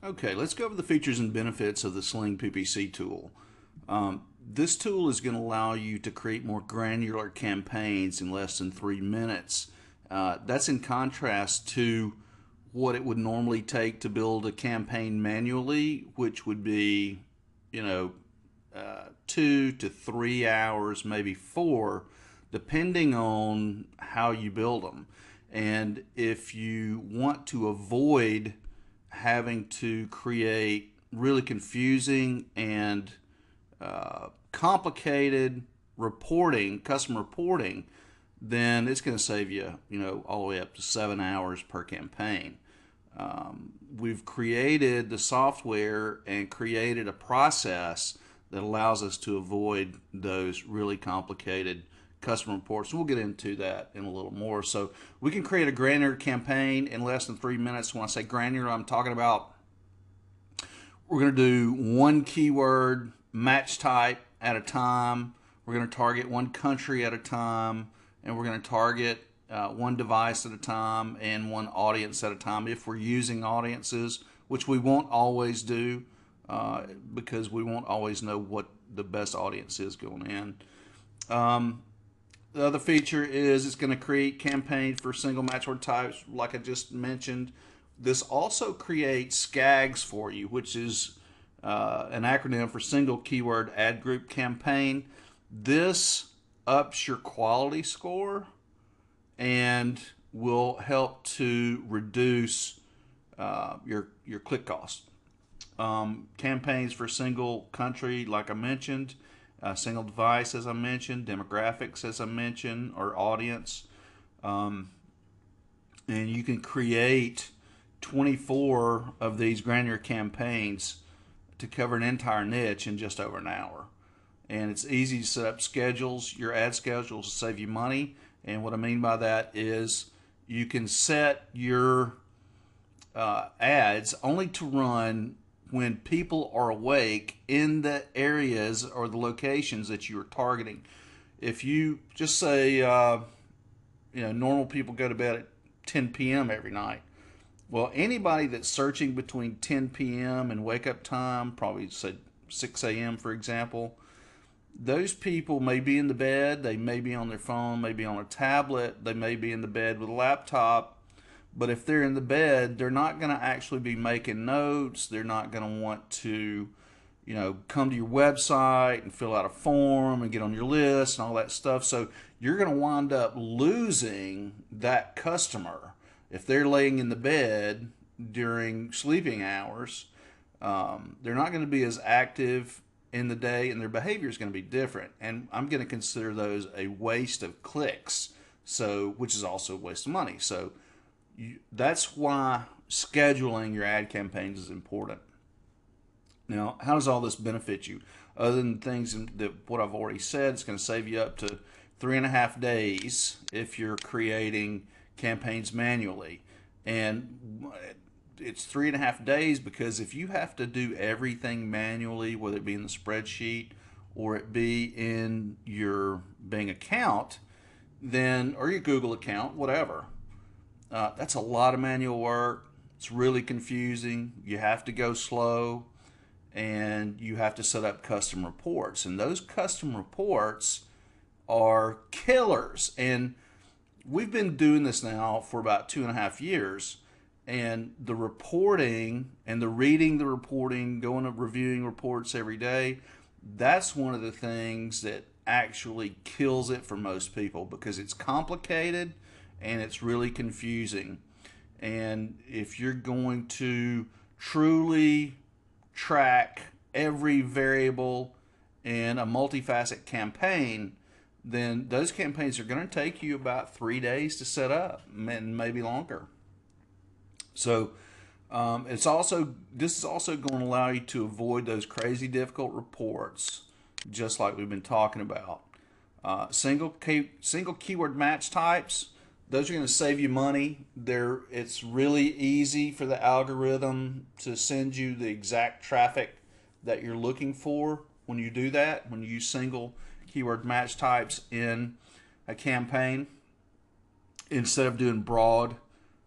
Okay, let's go over the features and benefits of the Sling PPC tool. This tool is going to allow you to create more granular campaigns in less than 3 minutes. That's in contrast to what it would normally take to build a campaign manually, which would be, 2 to 3 hours, maybe 4, depending on how you build them. And if you want to avoid having to create really confusing and complicated reporting, custom reporting, then it's going to save you, all the way up to 7 hours per campaign. We've created the software and created a process that allows us to avoid those really complicated custom reports. We'll get into that in a little more. So we can create a granular campaign in less than 3 minutes. When I say granular, I'm talking about we're going to do one keyword match type at a time. We're going to target one country at a time, and we're going to target one device at a time and one audience at a time if we're using audiences, which we won't always do because we won't always know what the best audience is going in. The other feature is it's going to create campaigns for single matchword types, like I just mentioned. This also creates SKAGs for you, which is an acronym for single keyword ad group campaign. This ups your quality score and will help to reduce your click cost. Campaigns for single country, like I mentioned, single device, as I mentioned, demographics, as I mentioned, or audience. And you can create 24 of these granular campaigns to cover an entire niche in just over an hour. And it's easy to set up schedules, your ad schedules, to save you money. And what I mean by that is you can set your ads only to run when people are awake in the areas or the locations that you are targeting. If you just say, normal people go to bed at 10 p.m. every night. Well, anybody that's searching between 10 p.m. and wake up time, probably say 6 a.m. for example, those people may be in the bed, they may be on their phone, maybe on a tablet, they may be in the bed with a laptop. But if they're in the bed, they're not going to actually be making notes. They're not going to want to, come to your website and fill out a form and get on your list and all that stuff. So you're going to wind up losing that customer if they're laying in the bed during sleeping hours. They're not going to be as active in the day, and their behavior is going to be different. And I'm going to consider those a waste of clicks, which is also a waste of money. So that's why scheduling your ad campaigns is important. Now, how does all this benefit you? Other than things that what I've already said, it's going to save you up to 3.5 days if you're creating campaigns manually. And it's 3.5 days because if you have to do everything manually, whether it be in the spreadsheet or it be in your Bing account, or your Google account, whatever, that's a lot of manual work. It's really confusing. You have to go slow, and you have to set up custom reports. And those custom reports are killers. And we've been doing this now for about 2.5 years. And the reporting and the reading the reporting, going and reviewing reports every day, that's one of the things that actually kills it for most people because it's complicated and it's really confusing. And if you're going to truly track every variable in a multifaceted campaign, then those campaigns are going to take you about 3 days to set up, and maybe longer. So this is also going to allow you to avoid those crazy difficult reports, just like we've been talking about. Single keyword match types, those are going to save you money. It's really easy for the algorithm to send you the exact traffic that you're looking for when you do that, when you use single keyword match types in a campaign, instead of doing broad,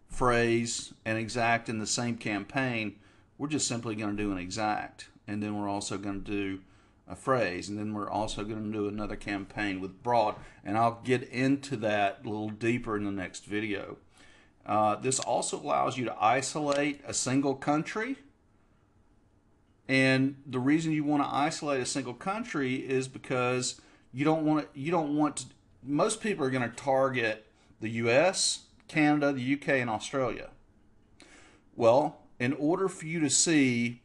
phrase, and exact in the same campaign. we're just simply going to do an exact, and then we're also going to do a phrase, and then we're also going to do another campaign with broad, and I'll get into that a little deeper in the next video. This also allows you to isolate a single country, and the reason you want to isolate a single country is because you don't want to, most people are going to target the US, Canada, the UK, and Australia. Well, in order for you to see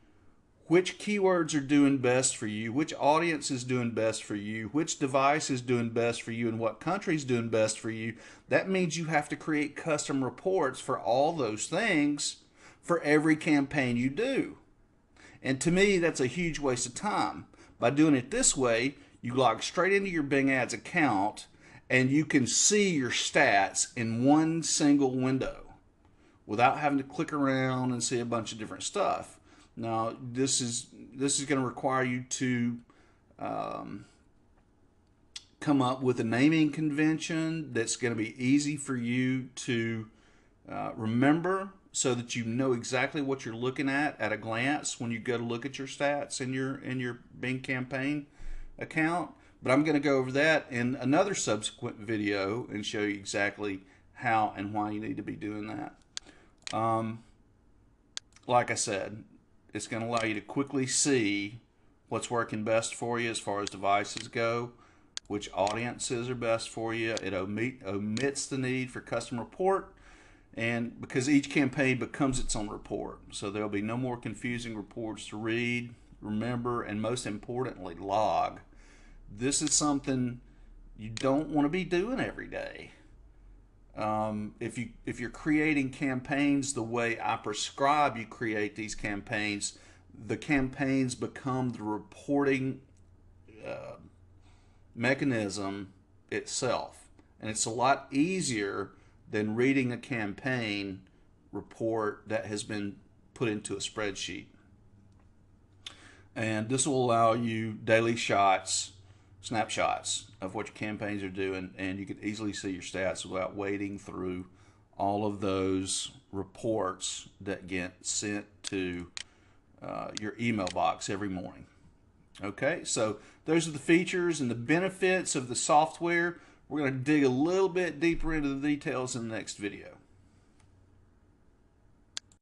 which keywords are doing best for you, which audience is doing best for you, which device is doing best for you, and what country is doing best for you, that means you have to create custom reports for all those things for every campaign you do. And to me, that's a huge waste of time. By doing it this way, you log straight into your Bing Ads account and you can see your stats in one single window without having to click around and see a bunch of different stuff. Now, this is going to require you to come up with a naming convention that's going to be easy for you to remember, so that you know exactly what you're looking at a glance when you go to look at your stats in your Bing campaign account. But I'm going to go over that in another subsequent video and show you exactly how and why you need to be doing that. Like I said, it's going to allow you to quickly see what's working best for you as far as devices go, which audiences are best for you. It omits the need for custom report, and because each campaign becomes its own report, so there'll be no more confusing reports to read, remember, and most importantly, log. This is something you don't want to be doing every day. If you're creating campaigns the way I prescribe you create these campaigns, the campaigns become the reporting mechanism itself, and it's a lot easier than reading a campaign report that has been put into a spreadsheet. And this will allow you daily snapshots of what your campaigns are doing, and you can easily see your stats without wading through all of those reports that get sent to your email box every morning. Okay, so those are the features and the benefits of the software. We're going to dig a little bit deeper into the details in the next video.